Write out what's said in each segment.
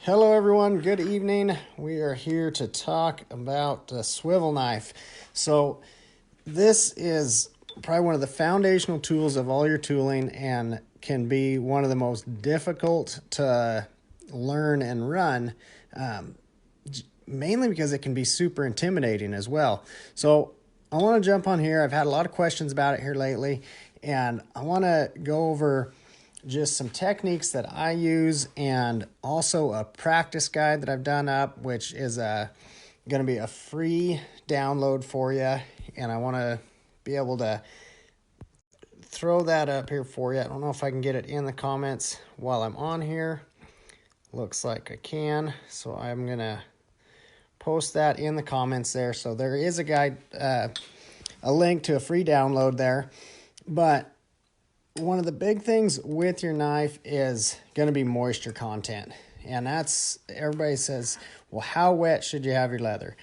Hello everyone, good evening. We are here to talk about the swivel knife. So this is probably one of the foundational tools of all your tooling and can be one of the most difficult to learn and run, mainly because it can be super intimidating as well. So I want to jump on here. I've had a lot of questions about it here lately, and I want to go over just some techniques that I use and also a practice guide that I've done up, which is going to be a free download for you. And I want to be able to throw that up here for you. I don't know if I can get it in the comments while I'm on here. Looks like I can. So I'm going to post that in the comments there. So there is a guide, a link to a free download there. But one of the big things with your knife is going to be moisture content. And that's, everybody says, well, how wet should you have your leather?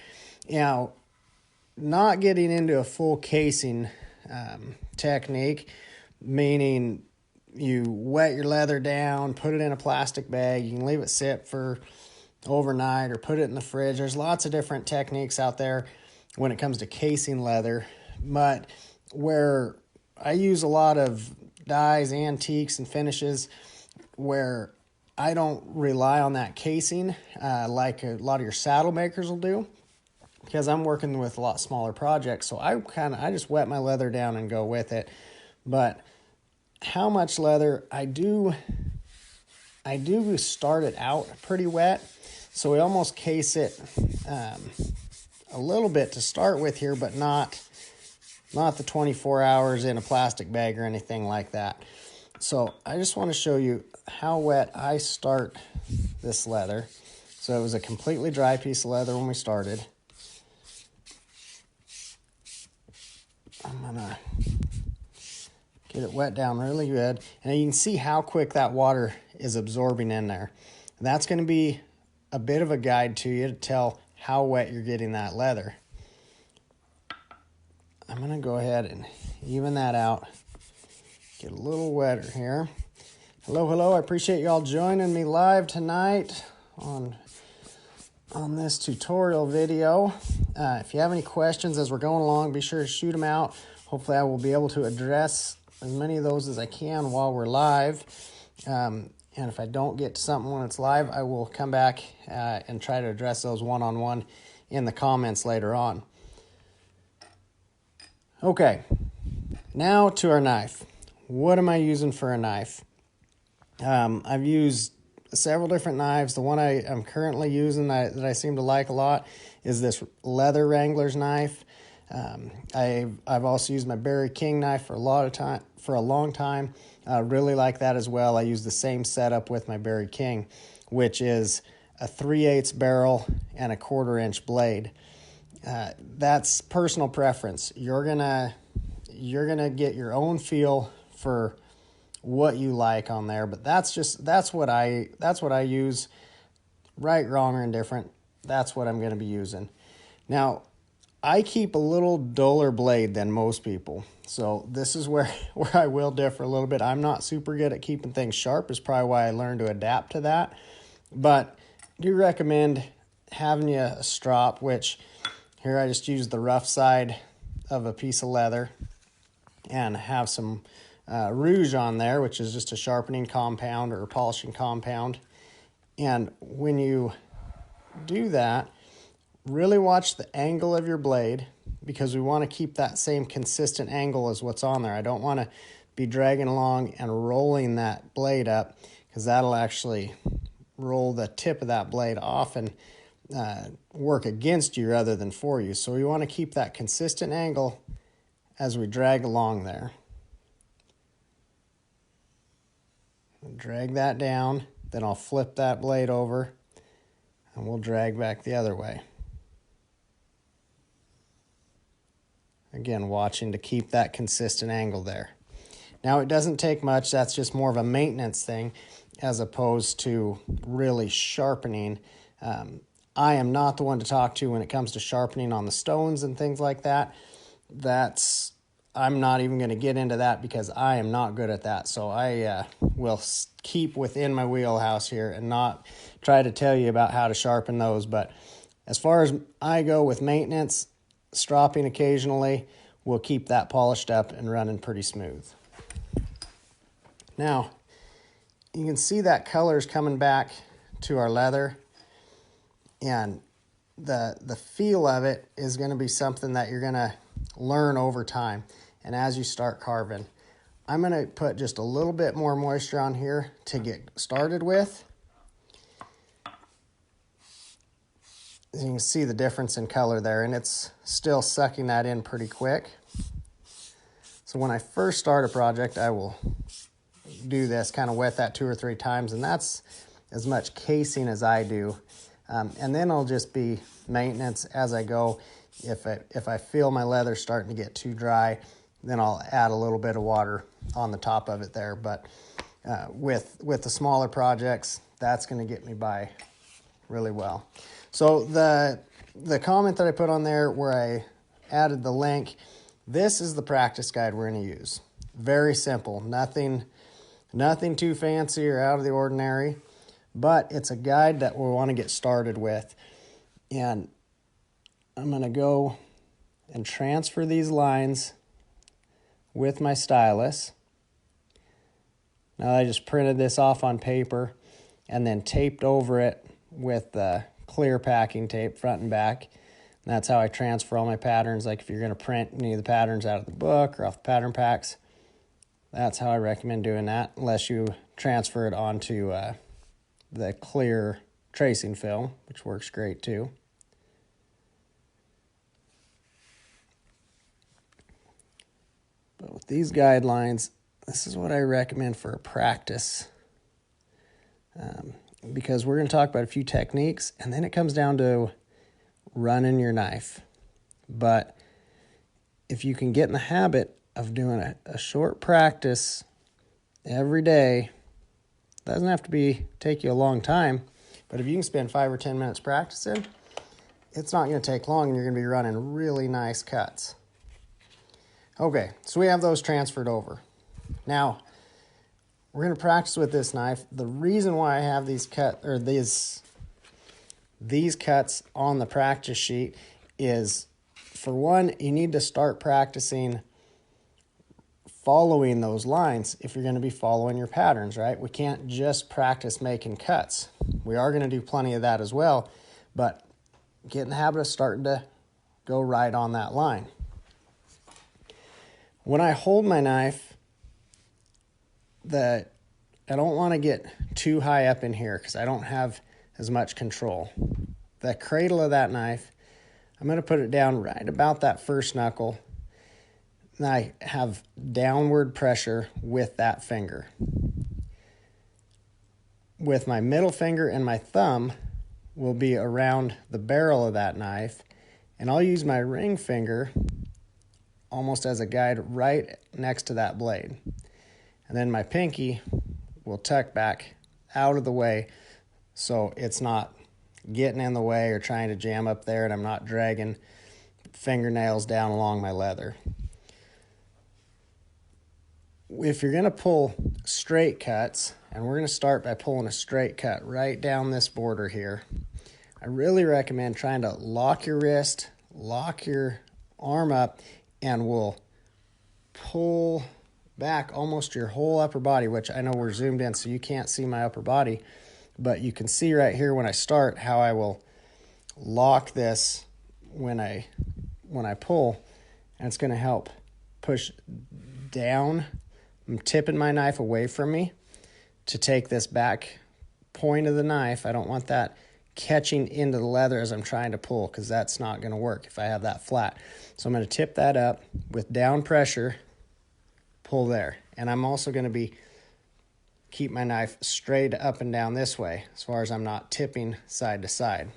You know, not getting into a full casing technique, meaning you wet your leather down, put it in a plastic bag, you can leave it sit for overnight or put it in the fridge. There's lots of different techniques out there when it comes to casing leather. But where I use a lot of dyes, antiques, and finishes where I don't rely on that casing like a lot of your saddle makers will do, because I'm working with a lot smaller projects. So I just wet my leather down and go with it. But how much leather I do start it out pretty wet. So we almost case it a little bit to start with here, but not the 24 hours in a plastic bag or anything like that. So I just want to show you how wet I start this leather. So it was a completely dry piece of leather when we started. I'm gonna get it wet down really good. And you can see how quick that water is absorbing in there. And that's going to be a bit of a guide to you to tell how wet you're getting that leather. I'm going to go ahead and even that out. Get a little wetter here. Hello. I appreciate y'all joining me live tonight on this tutorial video. If you have any questions as we're going along, be sure to shoot them out. Hopefully I will be able to address as many of those as I can while we're live. And if I don't get to something when it's live, I will come back and try to address those one-on-one in the comments later on. Okay, now to our knife. What am I using for a knife? I've used several different knives. The one I am currently using that I seem to like a lot is this leather wrangler's knife. I've also used my Barry King knife for a long time. I really like that as well. I use the same setup with my Barry King, which is a 3/8 barrel and a 1/4 inch blade. That's personal preference. You're gonna get your own feel for what you like on there, but that's what I use. Right, wrong, or indifferent, that's what I'm going to be using. Now, I keep a little duller blade than most people, so this is where I will differ a little bit. I'm not super good at keeping things sharp, is probably why I learned to adapt to that, but I do recommend having you a strop, which here I just use the rough side of a piece of leather and have some rouge on there, which is just a sharpening compound or a polishing compound. And when you do that, really watch the angle of your blade, because we want to keep that same consistent angle as what's on there. I don't want to be dragging along and rolling that blade up, because that'll actually roll the tip of that blade off and work against you rather than for you. So we want to keep that consistent angle as we drag along there. Drag that down, then I'll flip that blade over and we'll drag back the other way. Again, watching to keep that consistent angle there. Now, it doesn't take much. That's just more of a maintenance thing as opposed to really sharpening. I am not the one to talk to when it comes to sharpening on the stones and things like that. That's I'm not even going to get into that because I am not good at that. So I will keep within my wheelhouse here and not try to tell you about how to sharpen those. But as far as I go with maintenance, stropping occasionally will keep that polished up and running pretty smooth. Now, you can see that color is coming back to our leather, and the feel of it is going to be something that you're going to learn over time and as you start carving. I'm going to put just a little bit more moisture on here to get started with. As you can see the difference in color there, and it's still sucking that in pretty quick. So when I first start a project, I will do this, kind of wet that 2 or 3 times, and that's as much casing as I do. And then it'll just be maintenance as I go. If I feel my leather starting to get too dry, then I'll add a little bit of water on the top of it there. But with the smaller projects, that's going to get me by really well. So the comment that I put on there where I added the link, this is the practice guide we're going to use. Very simple, nothing too fancy or out of the ordinary, but it's a guide that we'll want to get started with. And I'm going to go and transfer these lines with my stylus. Now I just printed this off on paper and then taped over it with the clear packing tape front and back. And that's how I transfer all my patterns. Like if you're going to print any of the patterns out of the book or off the pattern packs, that's how I recommend doing that, unless you transfer it onto the clear tracing film, which works great too. But with these guidelines, this is what I recommend for a practice, because we're going to talk about a few techniques, and then it comes down to running your knife. But if you can get in the habit of doing a short practice every day, doesn't have to take you a long time, but if you can spend 5 or 10 minutes practicing, it's not going to take long, and you're going to be running really nice cuts. Okay, so we have those transferred over. Now, we're going to practice with this knife. The reason why I have these cuts on the practice sheet is, for one, you need to start practicing following those lines if you're going to be following your patterns, right? We can't just practice making cuts. We are going to do plenty of that as well, but get in the habit of starting to go right on that line. When I hold my knife, I don't want to get too high up in here because I don't have as much control. The cradle of that knife, I'm going to put it down right about that first knuckle. And I have downward pressure with that finger. With my middle finger and my thumb will be around the barrel of that knife, and I'll use my ring finger almost as a guide right next to that blade. And then my pinky will tuck back out of the way so it's not getting in the way or trying to jam up there, and I'm not dragging fingernails down along my leather. If you're going to pull straight cuts, and we're going to start by pulling a straight cut right down this border here, I really recommend trying to lock your wrist, lock your arm up, and we'll pull back almost your whole upper body, which I know we're zoomed in so you can't see my upper body, but you can see right here when I start how I will lock this when I pull, and it's going to help push down. I'm tipping my knife away from me to take this back point of the knife. I don't want that catching into the leather as I'm trying to pull, because that's not going to work if I have that flat. So I'm going to tip that up with down pressure, pull there. And I'm also going to keep my knife straight up and down this way as far as I'm not tipping side to side.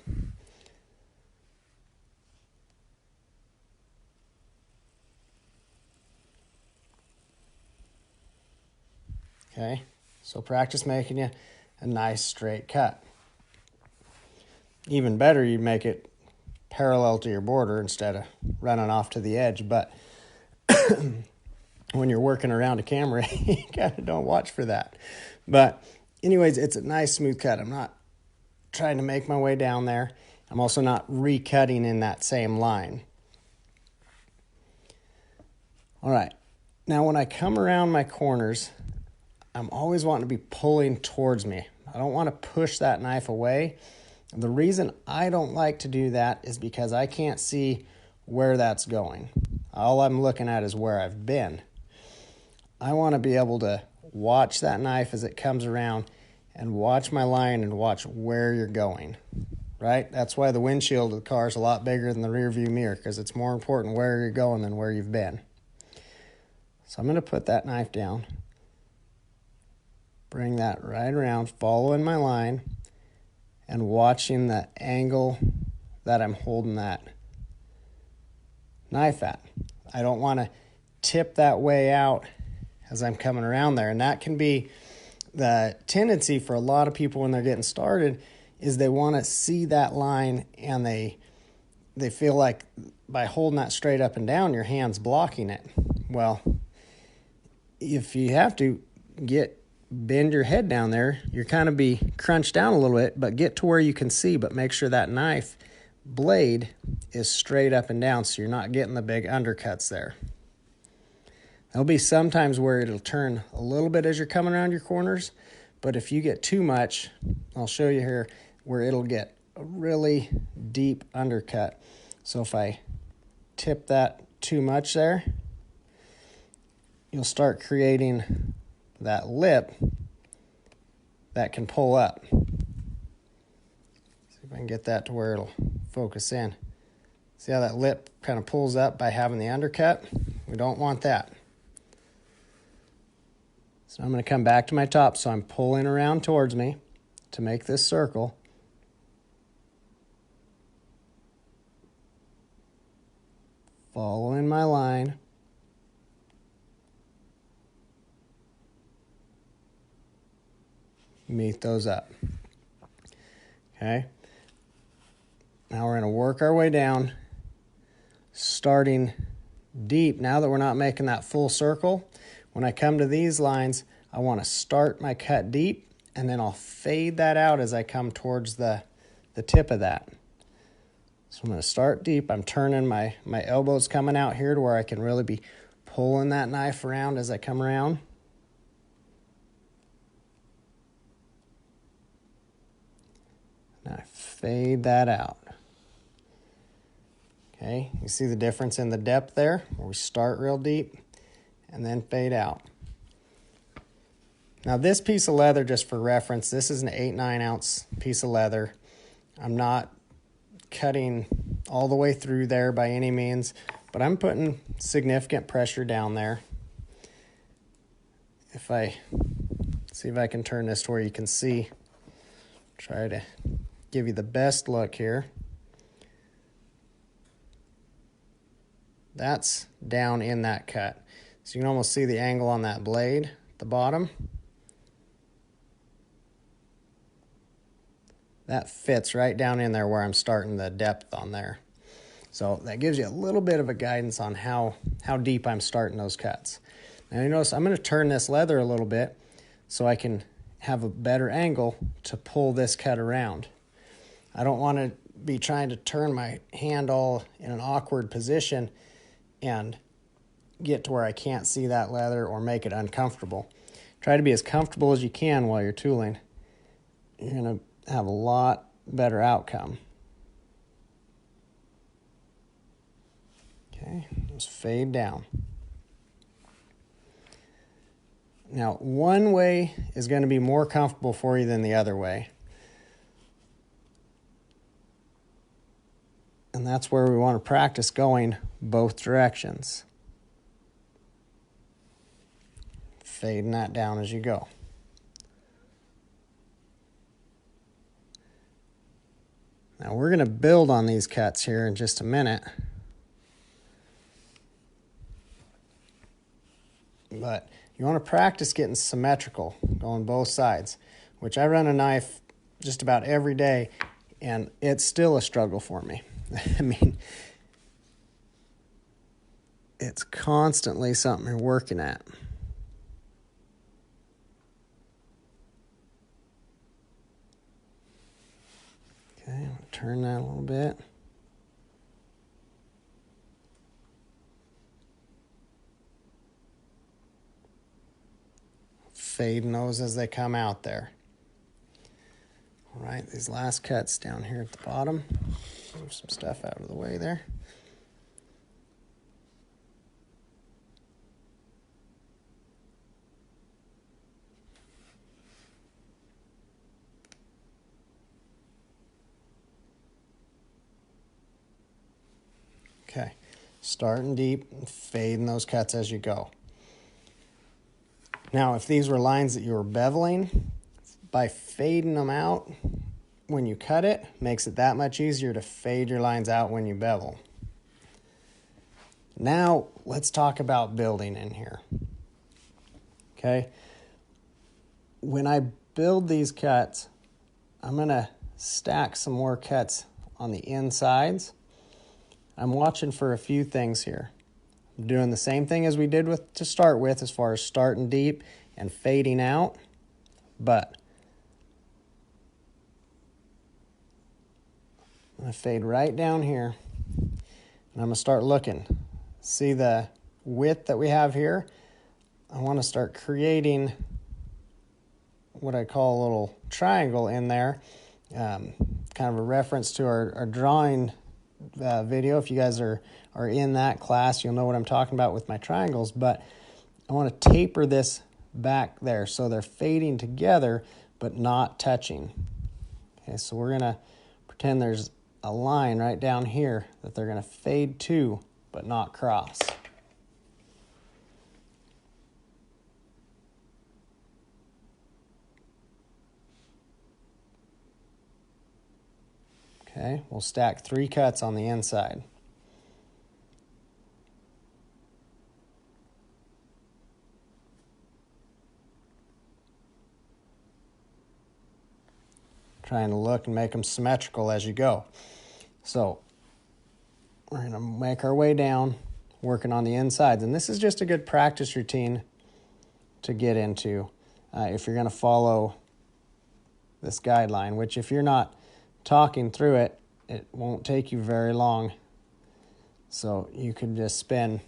Okay, so practice making you a nice straight cut. Even better, you make it parallel to your border instead of running off to the edge. But when you're working around a camera, you kind of don't watch for that. But anyways, it's a nice smooth cut. I'm not trying to make my way down there. I'm also not recutting in that same line. All right, now when I come around my corners, I'm always wanting to be pulling towards me. I don't want to push that knife away. The reason I don't like to do that is because I can't see where that's going. All I'm looking at is where I've been. I want to be able to watch that knife as it comes around and watch my line and watch where you're going, right? That's why the windshield of the car is a lot bigger than the rear view mirror, because it's more important where you're going than where you've been. So I'm going to put that knife down, bring that right around, following my line, and watching the angle that I'm holding that knife at. I don't want to tip that way out as I'm coming around there. And that can be the tendency for a lot of people when they're getting started, is they want to see that line and they feel like by holding that straight up and down, your hand's blocking it. Well, if you have to bend your head down there, you're kind of be crunched down a little bit, but get to where you can see, but make sure that knife blade is straight up and down so you're not getting the big undercuts there. There'll be some times where it'll turn a little bit as you're coming around your corners, but if you get too much, I'll show you here where it'll get a really deep undercut. So if I tip that too much there, you'll start creating that lip that can pull up. See if I can get that to where it'll focus in. See how that lip kind of pulls up by having the undercut? We don't want that. So I'm going to come back to my top, so I'm pulling around towards me to make this circle. Following my line. Meet those up. Okay. Now we're going to work our way down, starting deep. Now that we're not making that full circle, when I come to these lines, I want to start my cut deep, and then I'll fade that out as I come towards the tip of that. So I'm going to start deep. I'm turning my elbows coming out here to where I can really be pulling that knife around as I come around. Now I fade that out. Okay, you see the difference in the depth there, where we start real deep and then fade out. Now this piece of leather, just for reference, this is an 8-9 ounce piece of leather. I'm not cutting all the way through there by any means, but I'm putting significant pressure down there. If I see if I can turn this to where you can see, try to give you the best look here. That's down in that cut. So you can almost see the angle on that blade at the bottom. That fits right down in there where I'm starting the depth on there. So that gives you a little bit of a guidance on how deep I'm starting those cuts. Now you notice I'm going to turn this leather a little bit so I can have a better angle to pull this cut around. I don't want to be trying to turn my hand all in an awkward position and get to where I can't see that leather or make it uncomfortable. Try to be as comfortable as you can while you're tooling. You're going to have a lot better outcome. Okay, just fade down. Now, one way is going to be more comfortable for you than the other way. And that's where we want to practice going both directions. Fading that down as you go. Now we're going to build on these cuts here in just a minute. But you want to practice getting symmetrical, going both sides, which I run a knife just about every day, and it's still a struggle for me. I mean, it's constantly something you're working at. Okay, I'll turn that a little bit. Fading those as they come out there. All right, these last cuts down here at the bottom. Move some stuff out of the way there. Okay, starting deep and fading those cuts as you go. Now, if these were lines that you were beveling, by fading them out when you cut it, makes it that much easier to fade your lines out when you bevel. Now, let's talk about building in here. Okay, when I build these cuts, I'm going to stack some more cuts on the insides. I'm watching for a few things here. I'm doing the same thing as we did to start with as far as starting deep and fading out, but I'm going to fade right down here, and I'm going to start looking. See the width that we have here? I want to start creating what I call a little triangle in there, kind of a reference to our drawing video. If you guys are in that class, you'll know what I'm talking about with my triangles, but I want to taper this back there so they're fading together but not touching. Okay, so we're going to pretend there's a line right down here that they're going to fade to but not cross. Okay, we'll stack 3 cuts on the inside. Trying to look and make them symmetrical as you go. So we're going to make our way down, working on the insides. And this is just a good practice routine to get into if you're going to follow this guideline, which if you're not talking through it, it won't take you very long. So you could just spend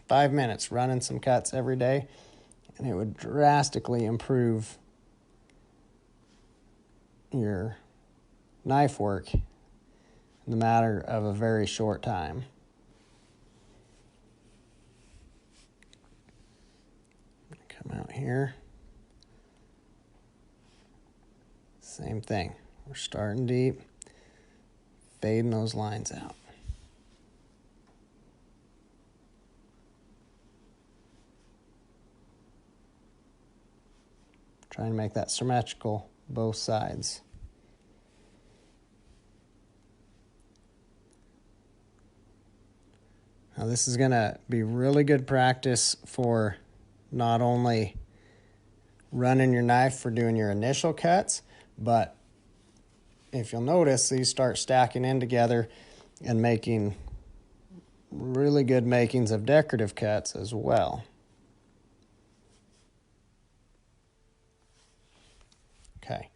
5 minutes running some cuts every day, and it would drastically improve your knife work in the matter of a very short time. Come out here. Same thing. We're starting deep, fading those lines out. Trying to make that symmetrical both sides. Now this is going to be really good practice for not only running your knife for doing your initial cuts, but if you'll notice, these start stacking in together and making really good makings of decorative cuts as well. Okay,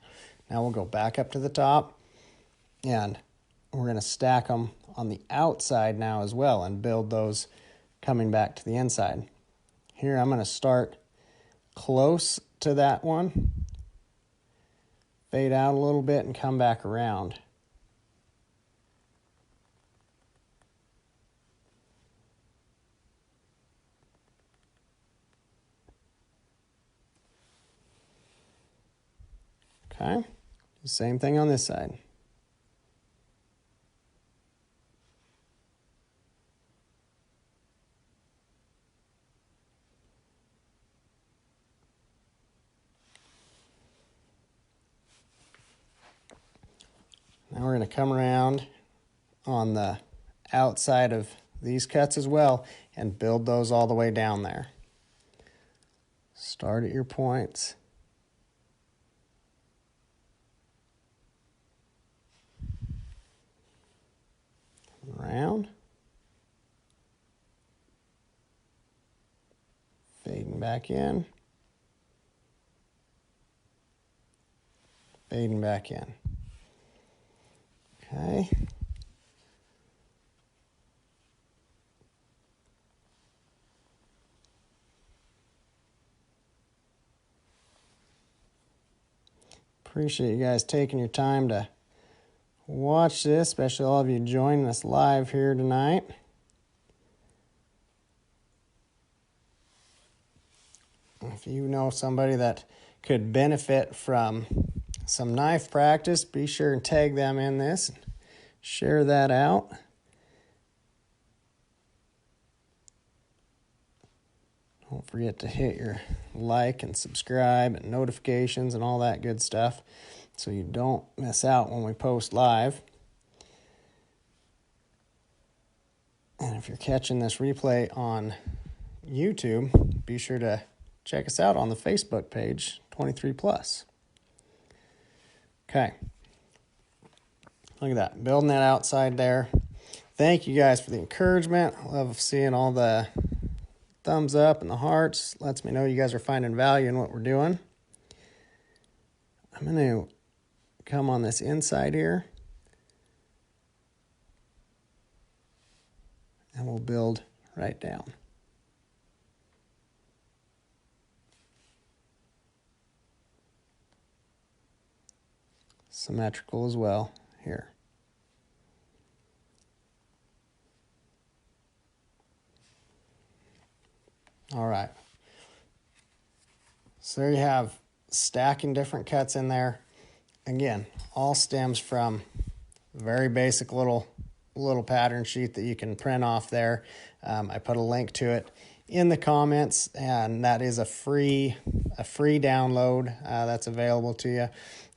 now we'll go back up to the top, and we're going to stack them on the outside now as well and build those coming back to the inside. Here I'm going to start close to that one, fade out a little bit, and come back around. Okay, same thing on this side. Now we're going to come around on the outside of these cuts as well and build those all the way down there. Start at your points. Around. back in, fading back in. Okay. Appreciate you guys taking your time to watch this, especially all of you joining us live here tonight. If you know somebody that could benefit from some knife practice, be sure and tag them in this and share that out. Don't forget to hit your like and subscribe and notifications and all that good stuff so you don't miss out when we post live. And if you're catching this replay on YouTube, be sure to check us out on the Facebook page, 23+. Okay. Look at that, building that outside there. Thank you guys for the encouragement. I love seeing all the thumbs up and the hearts. Lets me know you guys are finding value in what we're doing. I'm going to come on this inside here, and we'll build right down. Symmetrical as well here. All right. So there you have stacking different cuts in there. Again, all stems from very basic little pattern sheet that you can print off there. I put a link to it in the comments, and that is a free download that's available to you.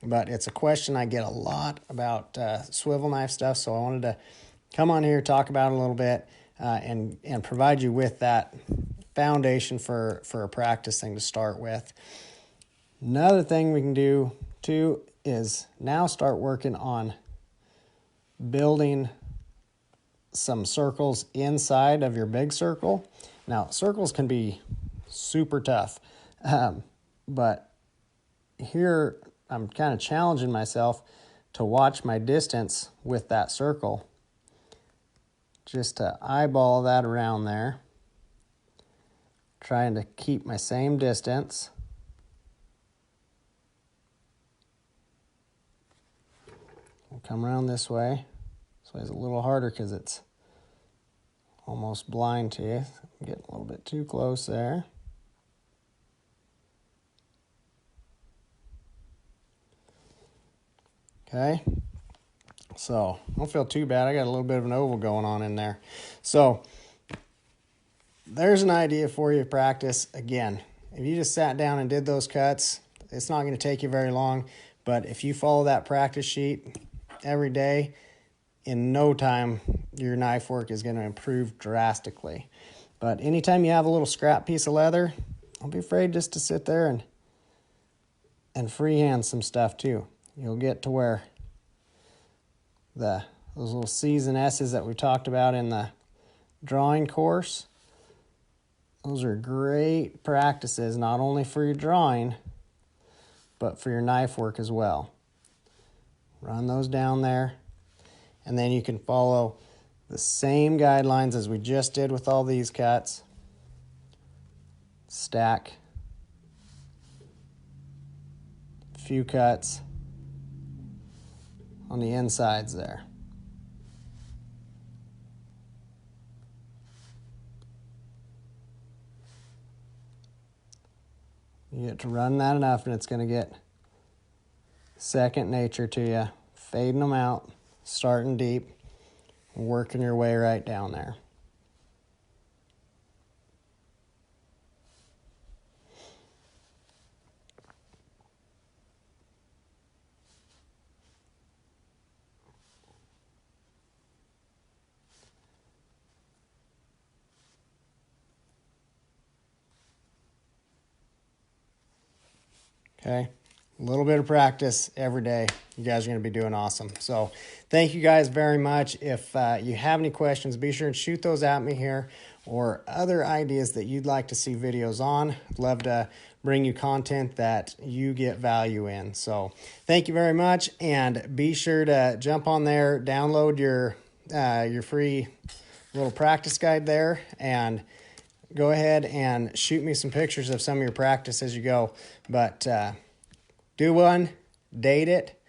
But it's a question I get a lot about swivel knife stuff, so I wanted to come on here, talk about it a little bit, and provide you with that foundation for a practice thing to start with. Another thing we can do too is now start working on building some circles inside of your big circle. Now, circles can be super tough, but here I'm kind of challenging myself to watch my distance with that circle, just to eyeball that around there, trying to keep my same distance. We'll come around this way. This way is a little harder because it's almost blind to you. I'm getting a little bit too close there. Okay, so don't feel too bad. I got a little bit of an oval going on in there. So there's an idea for you to practice. Again, if you just sat down and did those cuts, it's not going to take you very long. But if you follow that practice sheet every day, in no time, your knife work is going to improve drastically. But anytime you have a little scrap piece of leather, don't be afraid just to sit there and freehand some stuff too. You'll get to where those little C's and S's that we talked about in the drawing course, those are great practices, not only for your drawing, but for your knife work as well. Run those down there, and then you can follow the same guidelines as we just did with all these cuts. Stack a few cuts on the insides there. You get to run that enough and it's going to get second nature to you. Fading them out, starting deep, working your way right down there. Okay, a little bit of practice every day. You guys are going to be doing awesome. So thank you guys very much. If you have any questions, be sure and shoot those at me here, or other ideas that you'd like to see videos on. I'd love to bring you content that you get value in. So thank you very much, and be sure to jump on there, download your free little practice guide there, and go ahead and shoot me some pictures of some of your practice as you go. But do one, date it,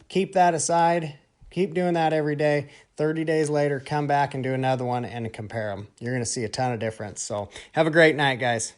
keep that aside, keep doing that every day. 30 days later, come back and do another one and compare them. You're going to see a ton of difference. So have a great night, guys.